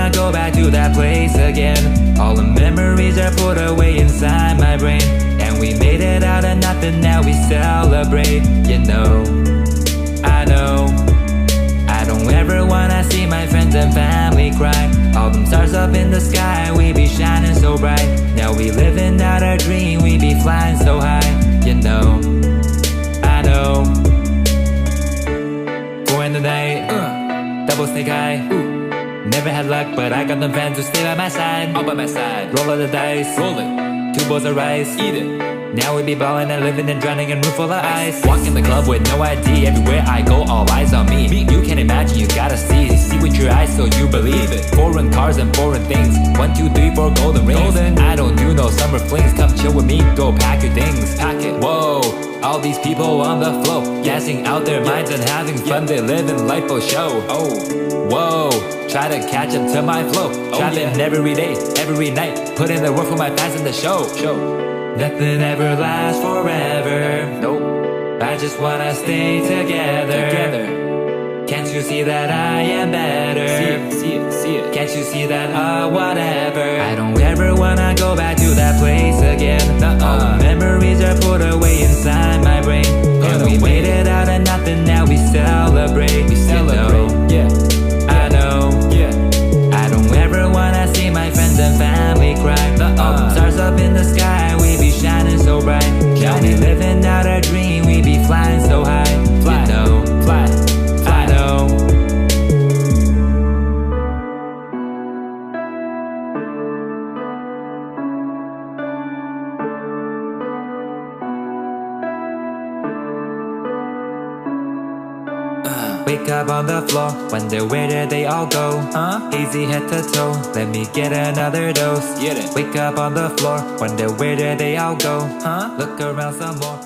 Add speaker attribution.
Speaker 1: wanna go back to that place again. All the memories are put away inside my brain, and we made it out of nothing, now we celebrate. You know, I know I don't ever wanna see my friends and family cry. All them stars up in the sky, we be shining so bright. Now we living out our dream, we be flying so high. You know, I know. 4 in the night, double snake eye. Never had luck, but I got them fans who stay by my side. All by my side. Roll of the dice, roll it. 2 bowls of rice, eat it. Now we be ballin' and living and drowning in room full of ice. Walk in the club with no ID, everywhere I go, all eyes on me. You can't imagine, you gotta see with your eyes so you believe it. Foreign cars and foreign things, 1, 2, 3, 4 golden rings. I don't do no summer flings, come chill with me, go pack your things. Pack it. Whoa, all these people on the flow, gassing out their minds and having fun, they living life for show. Oh, whoa, try to catch up to my flow. Trapping every day, every night, putting the work for my fans in the show. Nothing ever lasts forever. Nope. I just wanna stay together. Can't you see that I am better? See it. Can't you see that whatever? I don't ever wanna go back to that place again. All the memories are put away inside my brain, and we made it out of nothing, now we celebrate. You know, yeah, I know, yeah. I don't ever wanna see my friends and family cry. All the stars up in the sky, we be shining so bright. Now we living out our dream, we be flying so high. Fly, you know, fly, I know. Wake up on the floor, wonder where did they all go? Hazy head to toe, let me get another dose. Wake up on the floor, wonder where did they all go? Look around some more.